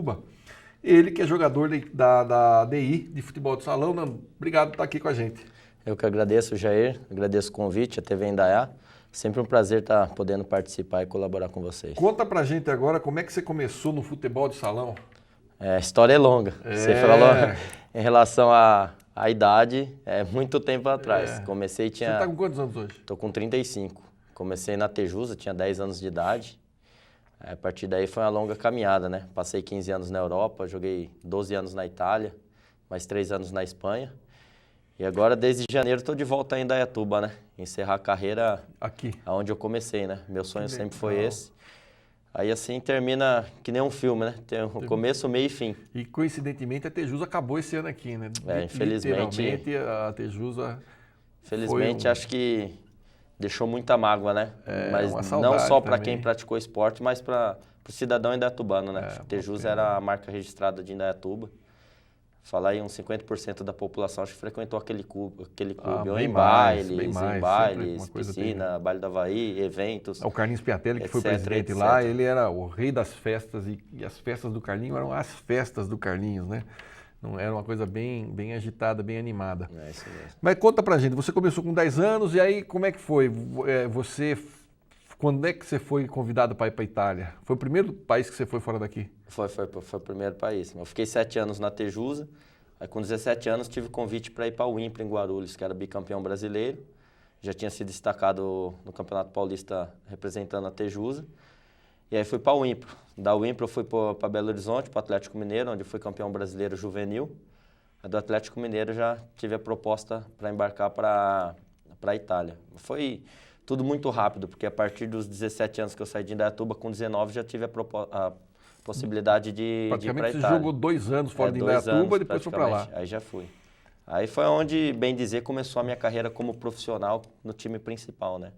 Cuba. Ele que é jogador da DI, de futebol de salão. Nando, obrigado por estar aqui com a gente. Eu que agradeço, Jair, agradeço o convite, a TV Indaiá. Sempre um prazer estar podendo participar e colaborar com vocês. Conta pra gente agora como é que você começou no futebol de salão. A história é longa. Você falou em relação à idade, é muito tempo atrás. Comecei, Você tá com quantos anos hoje? Tô com 35. Comecei na Tejusa, tinha 10 anos de idade. A partir daí foi uma longa caminhada, né? Passei 15 anos na Europa, joguei 12 anos na Itália, mais 3 anos na Espanha. E agora, desde janeiro, estou de volta em Indaiatuba, né? Encerrar a carreira aqui, onde eu comecei, né? Meu sonho sempre foi esse. Aí assim termina que nem um filme, né? Tem um começo, meio e fim. E coincidentemente a Tejusa acabou esse ano aqui, né? Infelizmente. Literalmente a Tejusa. Felizmente, acho que deixou muita mágoa, né? Mas uma não só para também. quem praticou esporte, mas para o cidadão indaiatubano, né? Tejusa era a marca registrada de Indaiatuba. Falar aí uns 50% da população acho que frequentou aquele clube, ou em bailes, piscina, baile do Havaí, eventos. O Carlinhos Piatelli, que foi presidente etc. lá, ele era o rei das festas e as festas do Carlinhos eram as festas do Carlinhos, né? Não era uma coisa bem agitada, bem animada. É isso mesmo. Mas conta pra gente, você começou com 10 anos e aí como é que foi? Quando é que você foi convidado para ir para a Itália? Foi o primeiro país que você foi fora daqui? Foi o primeiro país. Eu fiquei 7 anos na Tejusa, aí com 17 anos tive convite para ir para o IMPRA em Guarulhos, que era bicampeão brasileiro. Já tinha sido destacado no Campeonato Paulista representando a Tejusa. E aí fui para o IMPRA. Da IMPRA eu fui para Belo Horizonte, para o Atlético Mineiro, onde fui campeão brasileiro juvenil. Aí do Atlético Mineiro já tive a proposta para embarcar para a Itália. Foi tudo muito rápido, porque a partir dos 17 anos que eu saí de Indaiatuba, com 19 já tive a possibilidade de ir para a Itália. Praticamente você jogou 2 anos fora de Indaiatuba e depois foi para lá. Aí já fui. Aí foi onde, bem dizer, começou a minha carreira como profissional no time principal, né?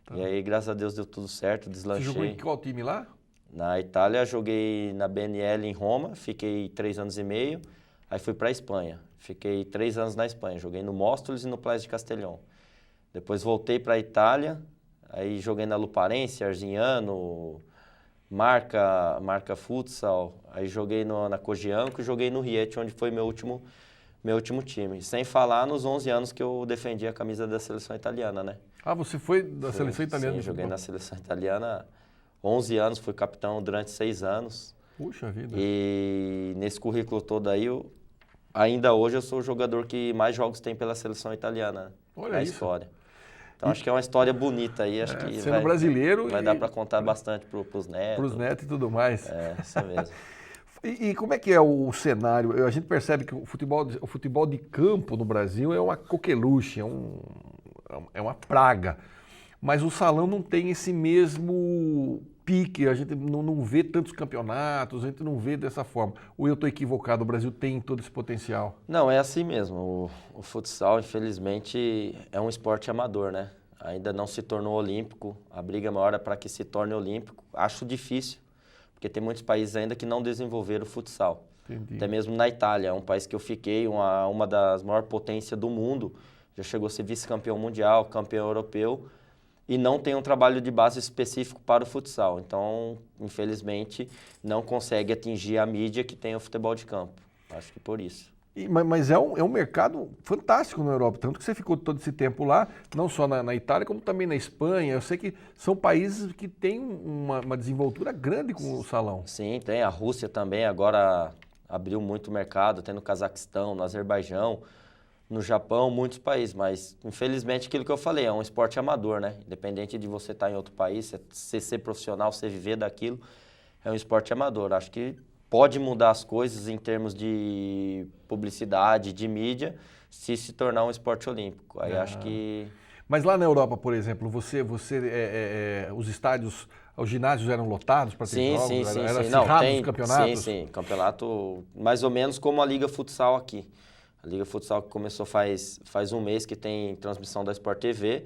Tá. E aí, graças a Deus, deu tudo certo, deslanchei. Você jogou em qual time lá? Na Itália, joguei na BNL em Roma, fiquei 3 anos e meio. Aí fui para a Espanha, fiquei 3 anos na Espanha, joguei no Móstoles e no Plas de Castellón. Depois voltei para a Itália, aí joguei na Luparense, Arzignano, Marca Futsal, aí joguei na Cogianco e joguei no Rieti, onde foi meu último time. Sem falar nos 11 anos que eu defendi a camisa da seleção italiana, né? Ah, você foi da seleção italiana? Sim, joguei na seleção italiana 11 anos, fui capitão durante 6 anos. Puxa vida. E nesse currículo todo aí, ainda hoje eu sou o jogador que mais jogos tem pela seleção italiana, né? Olha na isso. História. Então acho que é uma história bonita aí, acho que sendo brasileiro vai dar para contar bastante para os netos. Para os netos e tudo mais. É, isso mesmo. E como é que é o cenário? A gente percebe que o futebol de campo no Brasil é uma coqueluche, é uma praga. Mas o salão não tem esse mesmo pique, a gente não vê tantos campeonatos, a gente não vê dessa forma. Ou eu estou equivocado, o Brasil tem todo esse potencial? Não, é assim mesmo. O futsal, infelizmente, é um esporte amador, né? Ainda não se tornou olímpico, a briga maior é para que se torne olímpico. Acho difícil, porque tem muitos países ainda que não desenvolveram o futsal. Entendi. Até mesmo na Itália, é um país que eu fiquei, uma das maiores potências do mundo, já chegou a ser vice-campeão mundial, campeão europeu, e não tem um trabalho de base específico para o futsal. Então, infelizmente, não consegue atingir a mídia que tem o futebol de campo. Acho que por isso. Mas é um mercado fantástico na Europa, tanto que você ficou todo esse tempo lá, não só na Itália, como também na Espanha. Eu sei que são países que têm uma desenvoltura grande com o salão. Sim, tem. A Rússia também agora abriu muito mercado, tem no Cazaquistão, no Azerbaijão, no Japão, muitos países, mas infelizmente aquilo que eu falei, é um esporte amador, né? Independente de você estar em outro país, você ser profissional, você viver daquilo, é um esporte amador. Acho que pode mudar as coisas em termos de publicidade, de mídia, se tornar um esporte olímpico. Aí acho que... Mas lá na Europa, por exemplo, os estádios, os ginásios eram lotados para ter jogos? Sim. Era acirrado os campeonatos? Sim. Campeonato mais ou menos como a Liga Futsal aqui. A Liga Futsal que começou faz um mês, que tem transmissão da Sport TV.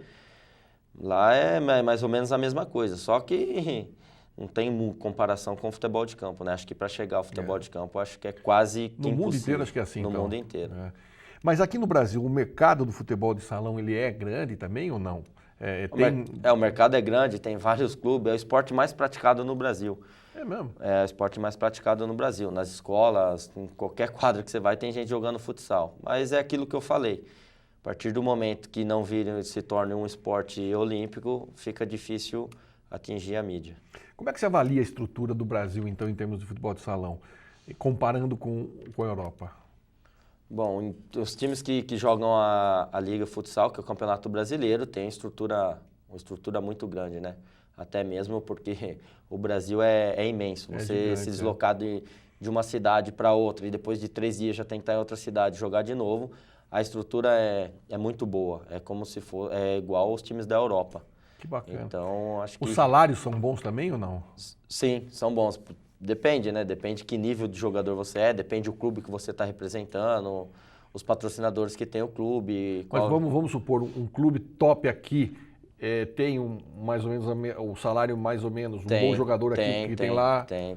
Lá é mais ou menos a mesma coisa, só que não tem comparação com o futebol de campo, né? Acho que para chegar ao futebol de campo, acho que é quase que impossível. No mundo inteiro acho que é assim, No então. mundo inteiro. Mas aqui no Brasil, o mercado do futebol de salão, ele é grande também ou não? O mercado é grande, tem vários clubes, é o esporte mais praticado no Brasil. É mesmo? É o esporte mais praticado no Brasil. Nas escolas, em qualquer quadra que você vai, tem gente jogando futsal. Mas é aquilo que eu falei. A partir do momento que não vire, se torne um esporte olímpico, fica difícil atingir a mídia. Como é que você avalia a estrutura do Brasil, então, em termos de futebol de salão, comparando com a Europa? Bom, os times que jogam a Liga Futsal, que é o Campeonato Brasileiro, tem uma estrutura muito grande, né? Até mesmo porque o Brasil é imenso. Você gigante, se deslocar de uma cidade para outra e depois de 3 dias já tem que estar em outra cidade jogar de novo, a estrutura é muito boa. É como se for, é igual aos times da Europa. Que bacana. Então, acho que... Os salários são bons também ou não? Sim, são bons. Depende, né? Depende que nível de jogador você é, depende do clube que você está representando, os patrocinadores que tem o clube. Mas vamos supor, um clube top aqui tem mais ou menos o salário mais ou menos, bom jogador aqui que tem lá? Tem.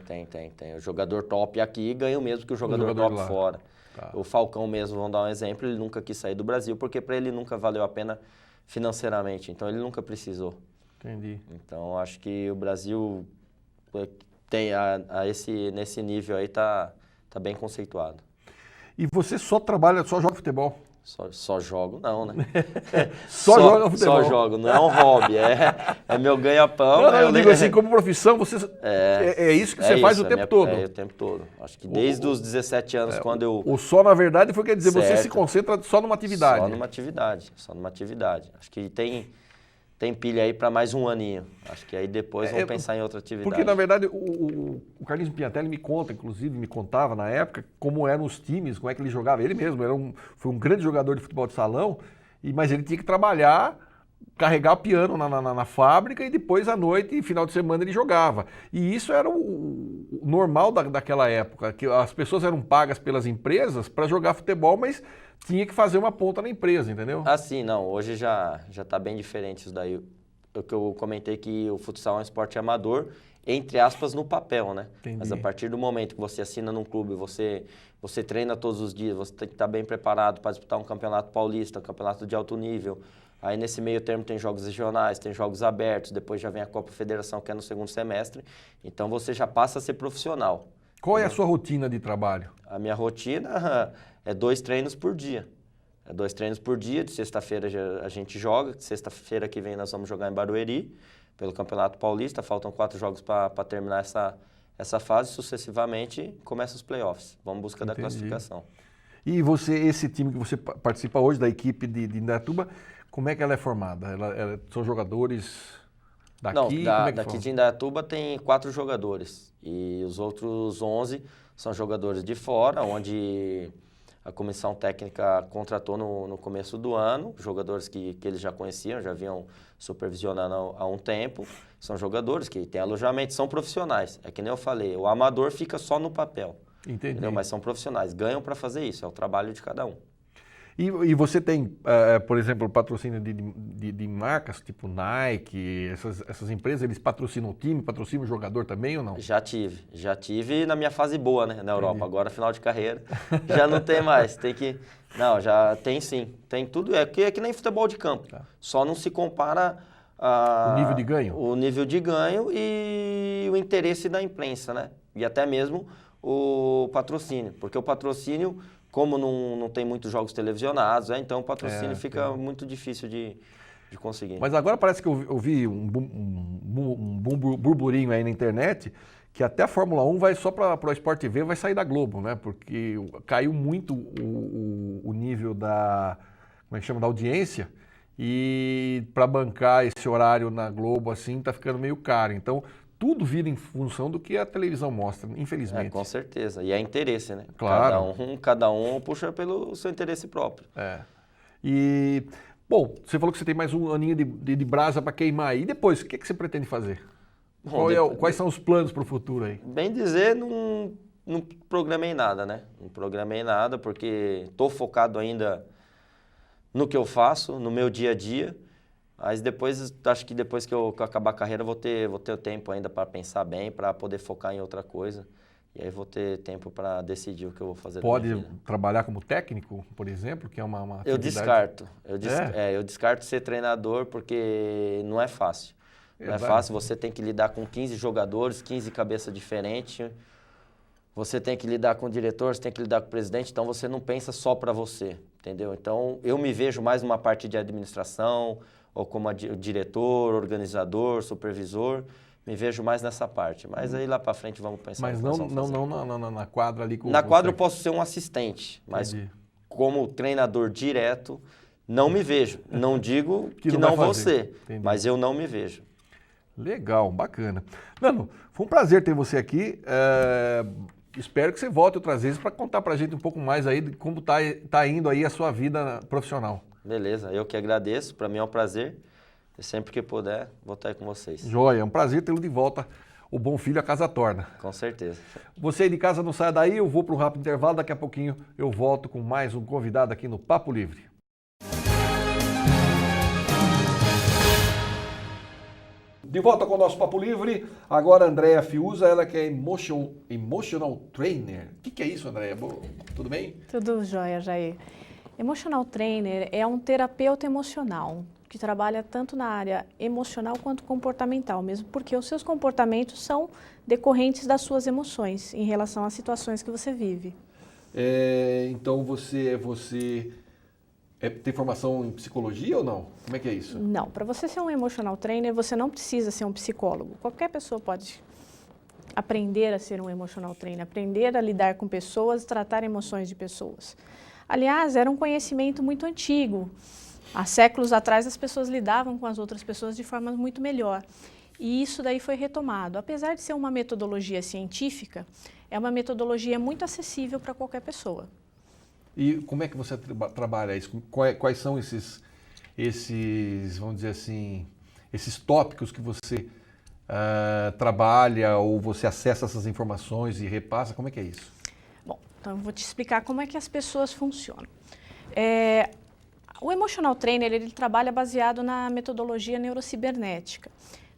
O jogador top aqui ganha o mesmo que o jogador top lá. fora. Tá. O Falcão mesmo, vamos dar um exemplo, ele nunca quis sair do Brasil, porque para ele nunca valeu a pena financeiramente, então ele nunca precisou. Entendi. Então, acho que o Brasil tem nesse nível aí tá bem conceituado. E você só joga futebol? Só jogo não, né? Só joga futebol? Só jogo, não é um hobby, é meu ganha-pão. Não, eu digo assim, como profissão, você é isso que você faz o tempo todo? É, o tempo todo. Acho que desde os 17 anos, quando eu... O só, na verdade, foi quer dizer, você se Certo. concentra só numa atividade. Só numa atividade. Acho que tem pilha aí para mais um aninho. Acho que aí depois vamos pensar em outra atividade. Porque, na verdade, o Carlinhos Piantelli me conta, inclusive, me contava na época, como eram os times, como é que ele jogava. Ele mesmo foi um grande jogador de futebol de salão, mas ele tinha que trabalhar, carregar o piano na fábrica e depois, à noite, final de semana, ele jogava. E isso era o normal daquela época, que as pessoas eram pagas pelas empresas para jogar futebol, mas tinha que fazer uma ponta na empresa, entendeu? Ah, sim, não. Hoje já está bem diferente isso daí. O que eu comentei que o futsal é um esporte amador, entre aspas, no papel, né? Entendi. Mas a partir do momento que você assina num clube, você treina todos os dias, você tem que estar bem preparado para disputar um campeonato paulista, um campeonato de alto nível. Aí nesse meio termo tem jogos regionais, tem jogos abertos, depois já vem a Copa Federação, que é no segundo semestre. Então você já passa a ser profissional. Qual é a sua rotina de trabalho? A minha rotina é 2 treinos por dia. É 2 treinos por dia, de sexta-feira a gente joga, sexta-feira que vem nós vamos jogar em Barueri, pelo Campeonato Paulista, faltam 4 jogos para terminar essa fase, sucessivamente começa os playoffs, vamos em busca da classificação. E esse time que você participa hoje, da equipe de Indaiatuba, como é que ela é formada? São jogadores daqui? Não, como é que daqui forma? de Indaiatuba tem 4 jogadores e os outros 11 são jogadores de fora, onde a comissão técnica contratou no começo do ano, jogadores que eles já conheciam, já vinham supervisionando há um tempo. São jogadores que têm alojamento, são profissionais. É que nem eu falei, o amador fica só no papel. Entendi. Entendeu? Mas são profissionais, ganham para fazer isso, é o trabalho de cada um. E você tem, por exemplo, patrocínio de marcas, tipo Nike, essas empresas, eles patrocinam o time, patrocinam o jogador também ou não? Já tive na minha fase boa, né, na Europa. Agora, final de carreira, já não tem mais. Não, já tem sim. Tem tudo, é que nem futebol de campo. Tá. Só não se compara O nível de ganho? O nível de ganho e o interesse da imprensa, né? E até mesmo o patrocínio. Porque o patrocínio, como não tem muitos jogos televisionados, então o patrocínio fica muito difícil de conseguir. Mas agora parece que eu vi um burburinho aí na internet que até a Fórmula 1 vai só para o Sport TV, vai sair da Globo, né? Porque caiu muito o nível da audiência e para bancar esse horário na Globo assim tá ficando meio caro. Então tudo vira em função do que a televisão mostra, infelizmente. Com certeza. E é interesse, né? Claro. Cada um puxa pelo seu interesse próprio. E, bom, você falou que você tem mais um aninho de brasa para queimar aí. E depois, o que você pretende fazer? Quais são os planos para o futuro aí? Bem dizer, não programei nada, né? Não programei nada porque estou focado ainda no que eu faço, no meu dia a dia. Mas acho que depois que eu acabar a carreira, vou ter o tempo ainda para pensar bem, para poder focar em outra coisa. E aí vou ter tempo para decidir o que eu vou fazer. Pode trabalhar como técnico, por exemplo, que é uma atividade... Eu descarto ser treinador porque não é fácil. Não é fácil, você tem que lidar com 15 jogadores, 15 cabeças diferentes. Você tem que lidar com o diretor, você tem que lidar com o presidente, então você não pensa só para você, entendeu? Então, eu me vejo mais numa parte de administração, ou como diretor, organizador, supervisor, me vejo mais nessa parte. Mas aí lá para frente vamos pensar. Mas não na quadra ali com Na quadra você. eu posso ser um assistente, mas Entendi. como treinador direto, não me vejo. Não digo que não vou ser, mas eu não me vejo. Legal, bacana. Nano, foi um prazer ter você aqui. Espero que você volte outras vezes para contar para a gente um pouco mais aí de como tá indo aí a sua vida profissional. Beleza, eu que agradeço. Para mim é um prazer. E sempre que puder, vou estar aí com vocês. Joia, é um prazer tê-lo de volta. O bom filho a casa torna. Com certeza. Você aí de casa não saia daí, eu vou para um rápido intervalo. Daqui a pouquinho eu volto com mais um convidado aqui no Papo Livre. De volta com o nosso Papo Livre, agora a Andréa Fiuza, ela que é Emotional Trainer. O que é isso, Andréa? Tudo bem? Tudo jóia, Jair. Emotional Trainer é um terapeuta emocional que trabalha tanto na área emocional quanto comportamental, mesmo porque os seus comportamentos são decorrentes das suas emoções em relação às situações que você vive. Então você tem formação em psicologia ou não? Como é que é isso? Não, para você ser um emotional trainer, você não precisa ser um psicólogo. Qualquer pessoa pode aprender a ser um emotional trainer, aprender a lidar com pessoas, tratar emoções de pessoas. Aliás, era um conhecimento muito antigo. Há séculos atrás as pessoas lidavam com as outras pessoas de forma muito melhor. E isso daí foi retomado. Apesar de ser uma metodologia científica, é uma metodologia muito acessível para qualquer pessoa. E como é que você trabalha isso? Quais são esses, vamos dizer assim, esses tópicos que você trabalha ou você acessa essas informações e repassa? Como é que é isso? Bom, então eu vou te explicar como é que as pessoas funcionam. O Emotional Trainer, ele trabalha baseado na metodologia neurocibernética.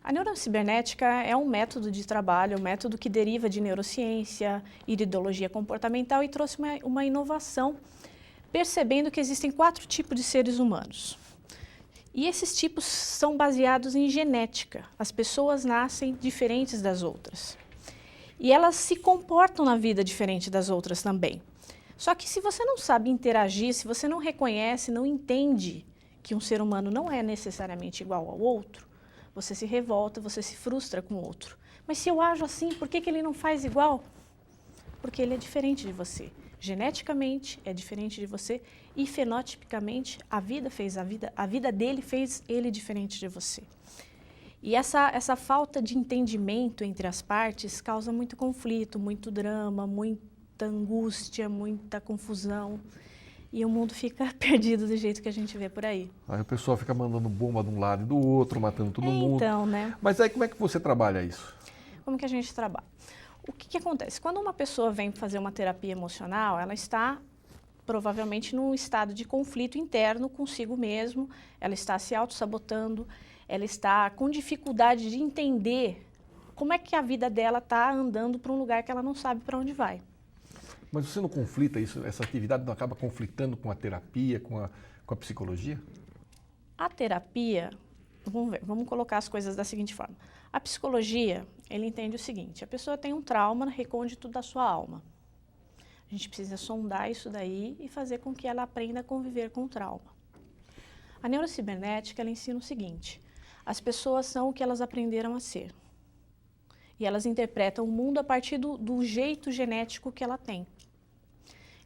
A neurocibernética é um método de trabalho, um método que deriva de neurociência, iridologia comportamental e trouxe uma inovação, percebendo que existem 4 tipos de seres humanos. E esses tipos são baseados em genética. As pessoas nascem diferentes das outras. E elas se comportam na vida diferente das outras também. Só que se você não sabe interagir, se você não reconhece, não entende que um ser humano não é necessariamente igual ao outro, você se revolta, você se frustra com o outro. Mas se eu ajo assim, por que ele não faz igual? Porque ele é diferente de você. Geneticamente é diferente de você e fenotipicamente a vida dele fez ele diferente de você. E essa falta de entendimento entre as partes causa muito conflito, muito drama, muita angústia, muita confusão. E o mundo fica perdido do jeito que a gente vê por aí. Aí o pessoal fica mandando bomba de um lado e do outro, matando todo mundo. Então, né? Mas aí como é que você trabalha isso? Como que a gente trabalha? O que acontece? Quando uma pessoa vem fazer uma terapia emocional, ela está provavelmente num estado de conflito interno consigo mesmo, ela está se auto-sabotando, ela está com dificuldade de entender como é que a vida dela está andando para um lugar que ela não sabe para onde vai. Mas você não conflita isso, essa atividade não acaba conflitando com a terapia, com a psicologia? A terapia, vamos colocar as coisas da seguinte forma. A psicologia, ele entende o seguinte, a pessoa tem um trauma recôndito da sua alma. A gente precisa sondar isso daí e fazer com que ela aprenda a conviver com o trauma. A neurocibernética, ela ensina o seguinte, as pessoas são o que elas aprenderam a ser. E elas interpretam o mundo a partir do jeito genético que ela tem.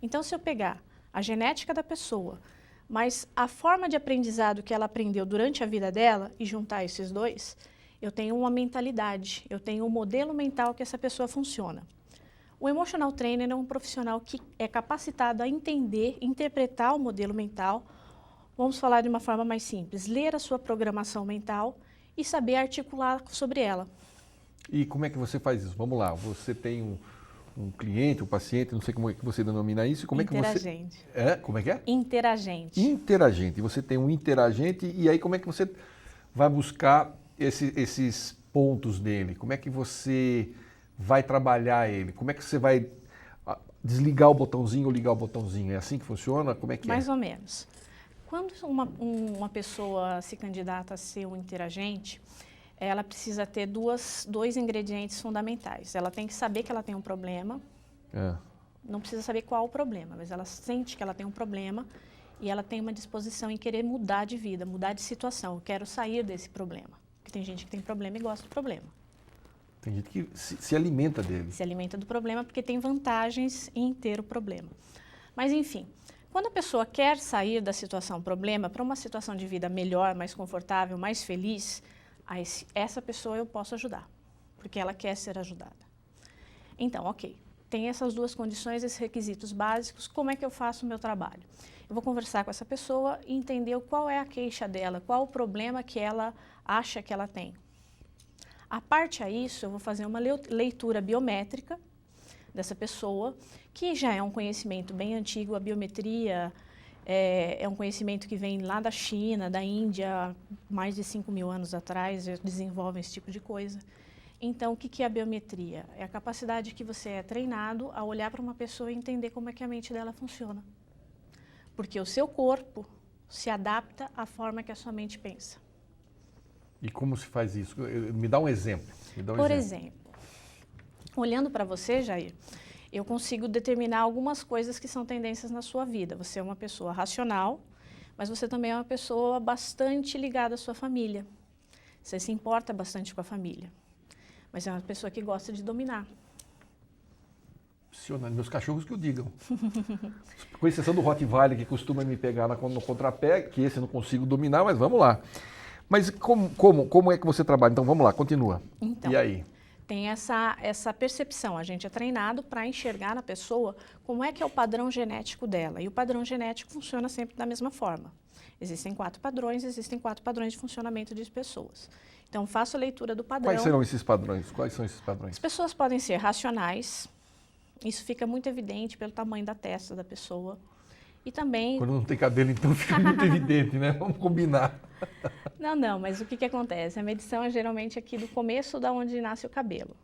Então, se eu pegar a genética da pessoa, mas a forma de aprendizado que ela aprendeu durante a vida dela e juntar esses dois, eu tenho uma mentalidade, eu tenho um modelo mental que essa pessoa funciona. O Emotional Trainer é um profissional que é capacitado a entender, interpretar o modelo mental, vamos falar de uma forma mais simples, ler a sua programação mental e saber articular sobre ela. E como é que você faz isso? Vamos lá, você tem um cliente, um paciente, não sei como é que você denomina isso. Como interagente. É que você... Como é que é? Interagente. Interagente. Você tem um interagente e aí como é que você vai buscar esses pontos dele? Como é que você vai trabalhar ele? Como é que você vai desligar o botãozinho ou ligar o botãozinho? É assim que funciona? Como é que Mais ou menos. Quando uma pessoa se candidata a ser um interagente, ela precisa ter dois ingredientes fundamentais. Ela tem que saber que ela tem um problema, não precisa saber qual o problema, mas ela sente que ela tem um problema e ela tem uma disposição em querer mudar de vida, mudar de situação. Eu quero sair desse problema. Porque tem gente que tem problema e gosta do problema. Tem gente que se alimenta dele. Se alimenta do problema porque tem vantagens em ter o problema. Mas, enfim, quando a pessoa quer sair da situação problema para uma situação de vida melhor, mais confortável, mais feliz, essa pessoa eu posso ajudar, porque ela quer ser ajudada. Então, ok, tem essas duas condições, esses requisitos básicos, como é que eu faço o meu trabalho? Eu vou conversar com essa pessoa e entender qual é a queixa dela, qual o problema que ela acha que ela tem. A parte a isso, eu vou fazer uma leitura biométrica dessa pessoa, que já é um conhecimento bem antigo. A biometria é um conhecimento que vem lá da China, da Índia, mais de 5.000 anos atrás, desenvolvem esse tipo de coisa. Então, o que é a biometria? É a capacidade que você é treinado a olhar para uma pessoa e entender como é que a mente dela funciona. Porque o seu corpo se adapta à forma que a sua mente pensa. E como se faz isso? Me dá um exemplo. Por exemplo, olhando para você, Jair, eu consigo determinar algumas coisas que são tendências na sua vida. Você é uma pessoa racional, mas você também é uma pessoa bastante ligada à sua família. Você se importa bastante com a família, mas é uma pessoa que gosta de dominar. Meus cachorros que o digam. Com exceção do Rottweiler, que costuma me pegar no contrapé, que esse eu não consigo dominar, mas vamos lá. Mas como é que você trabalha? Então vamos lá, continua. Então, e aí? Tem essa percepção. A gente é treinado para enxergar na pessoa como é que é o padrão genético dela. E o padrão genético funciona sempre da mesma forma. Existem 4 padrões de funcionamento de pessoas. Então, faço a leitura do padrão. Quais serão esses padrões? Quais são esses padrões? As pessoas podem ser racionais. Isso fica muito evidente pelo tamanho da testa da pessoa. E também... Quando não tem cabelo, então fica muito evidente, né? Vamos combinar. Não, mas o que acontece? A medição é geralmente aqui do começo da onde nasce o cabelo.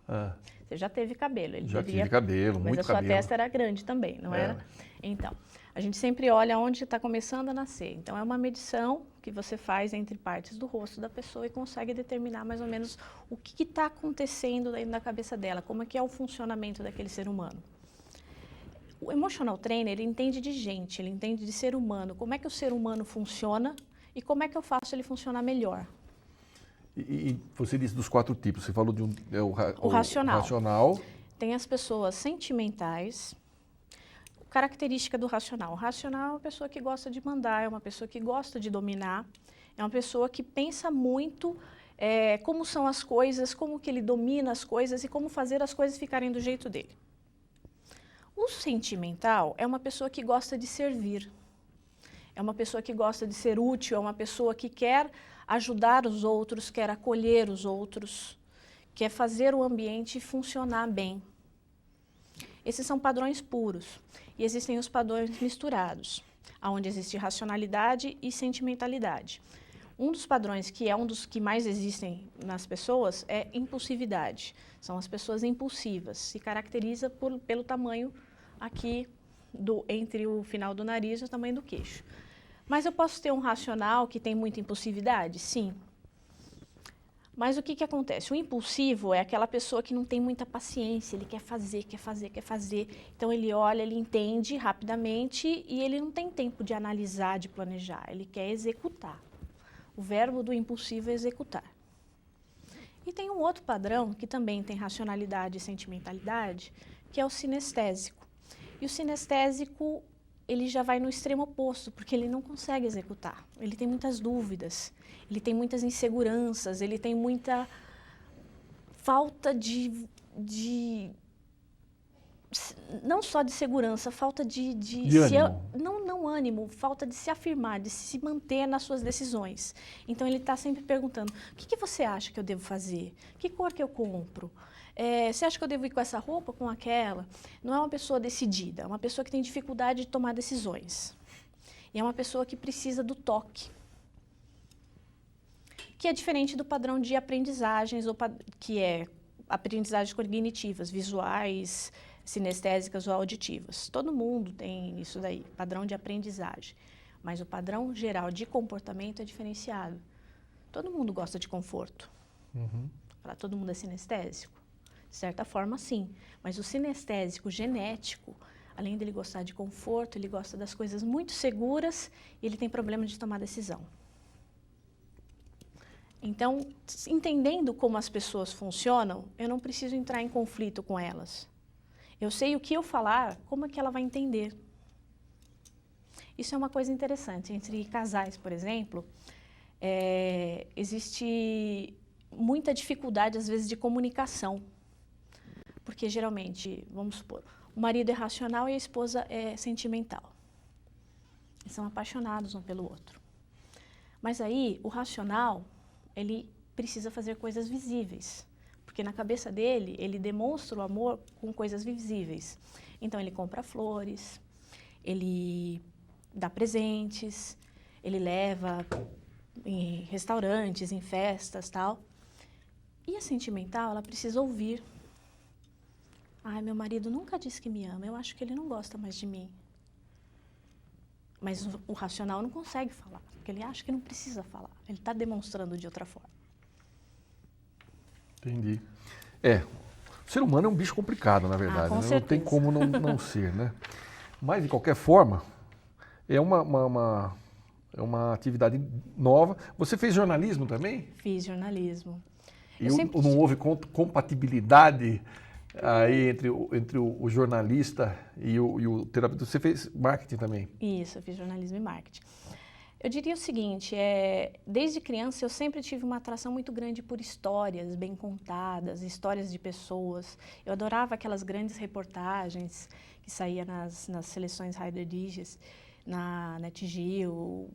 Você já teve cabelo. Tive cabelo, muito cabelo. Mas a sua testa era grande também, não era? Então, a gente sempre olha onde está começando a nascer. Então, é uma medição que você faz entre partes do rosto da pessoa e consegue determinar mais ou menos o que está acontecendo dentro da cabeça dela, como é que é o funcionamento daquele ser humano. O emotional trainer, ele entende de gente, ele entende de ser humano, como é que o ser humano funciona e como é que eu faço ele funcionar melhor. E você disse dos 4 tipos, você falou de o racional. Racional. Tem as pessoas sentimentais. Característica do racional. O racional é uma pessoa que gosta de mandar, é uma pessoa que gosta de dominar, é uma pessoa que pensa muito como são as coisas, como que ele domina as coisas e como fazer as coisas ficarem do jeito dele. O sentimental é uma pessoa que gosta de servir, é uma pessoa que gosta de ser útil, é uma pessoa que quer ajudar os outros, quer acolher os outros, quer fazer o ambiente funcionar bem. Esses são padrões puros. E existem os padrões misturados, onde existe racionalidade e sentimentalidade. Um dos padrões, que é um dos que mais existem nas pessoas, é impulsividade. São as pessoas impulsivas. Se caracteriza pelo tamanho aqui, entre o final do nariz e o tamanho do queixo. Mas eu posso ter um racional que tem muita impulsividade? Sim. Mas o que acontece? O impulsivo é aquela pessoa que não tem muita paciência, ele quer fazer. Então ele olha, ele entende rapidamente e ele não tem tempo de analisar, de planejar, ele quer executar. O verbo do impulsivo é executar. E tem um outro padrão que também tem racionalidade e sentimentalidade, que é o sinestésico. E o sinestésico, ele já vai no extremo oposto, porque ele não consegue executar. Ele tem muitas dúvidas, ele tem muitas inseguranças, ele tem muita falta não só de segurança, falta de ânimo. Não ânimo, falta de se afirmar, de se manter nas suas decisões. Então ele está sempre perguntando: o que você acha que eu devo fazer? Que cor que eu compro? Você acha que eu devo ir com essa roupa, com aquela? Não é uma pessoa decidida, é uma pessoa que tem dificuldade de tomar decisões. E é uma pessoa que precisa do toque, que é diferente do padrão de aprendizagens, que é aprendizagens cognitivas, visuais, sinestésicas ou auditivas. Todo mundo tem isso daí, padrão de aprendizagem. Mas o padrão geral de comportamento é diferenciado. Todo mundo gosta de conforto. Falar, todo mundo é sinestésico? De certa forma, sim. Mas o sinestésico genético, além dele gostar de conforto, ele gosta das coisas muito seguras e ele tem problema de tomar decisão. Então, entendendo como as pessoas funcionam, eu não preciso entrar em conflito com elas. Eu sei o que eu falar, como é que ela vai entender. Isso é uma coisa interessante. Entre casais, por exemplo, existe muita dificuldade, às vezes, de comunicação. Porque, geralmente, vamos supor, o marido é racional e a esposa é sentimental. Eles são apaixonados um pelo outro. Mas aí, o racional, ele precisa fazer coisas visíveis. Porque na cabeça dele, ele demonstra o amor com coisas visíveis. Então, ele compra flores, ele dá presentes, ele leva em restaurantes, em festas, tal. E a sentimental, ela precisa ouvir. Ai, meu marido nunca disse que me ama, eu acho que ele não gosta mais de mim. Mas o racional não consegue falar, porque ele acha que não precisa falar. Ele está demonstrando de outra forma. Entendi. O ser humano é um bicho complicado, na verdade. Com Não certeza. tem como não ser, né? Mas, de qualquer forma, é uma atividade nova. Você fez jornalismo também? Fiz jornalismo. E não houve compatibilidade aí entre o jornalista e o terapeuta? Você fez marketing também? Isso, eu fiz jornalismo e marketing. Eu diria o seguinte, desde criança eu sempre tive uma atração muito grande por histórias bem contadas, histórias de pessoas. Eu adorava aquelas grandes reportagens que saíam nas seleções Rider Digest, na NetGeo,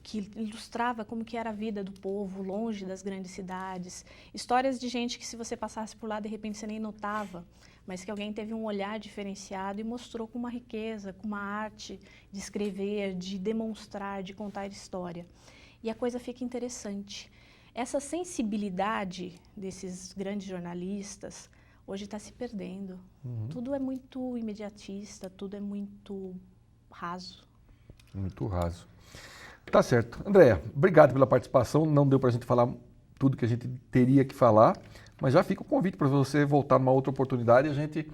que ilustrava como que era a vida do povo longe das grandes cidades. Histórias de gente que, se você passasse por lá, de repente você nem notava, mas que alguém teve um olhar diferenciado e mostrou com uma riqueza, com uma arte de escrever, de demonstrar, de contar história. E a coisa fica interessante. Essa sensibilidade desses grandes jornalistas hoje está se perdendo. Tudo é muito imediatista, tudo é muito raso. Muito raso. Tá certo. Andréia, obrigado pela participação. Não deu para a gente falar tudo que a gente teria que falar, mas já fica o convite para você voltar numa outra oportunidade e a gente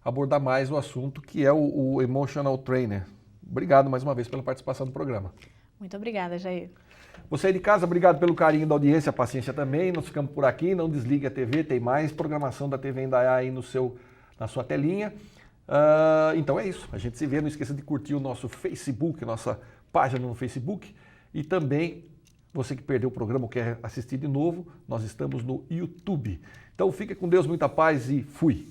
abordar mais o assunto que é o Emotional Trainer. Obrigado mais uma vez pela participação do programa. Muito obrigada, Jair. Você aí de casa, obrigado pelo carinho da audiência, a paciência também. Nós ficamos por aqui, não desligue a TV, tem mais programação da TV Indaiá aí na sua telinha. Então é isso, a gente se vê, não esqueça de curtir o nosso Facebook, nossa página no Facebook, e também você que perdeu o programa ou quer assistir de novo, nós estamos no YouTube. Então fique com Deus, muita paz e fui!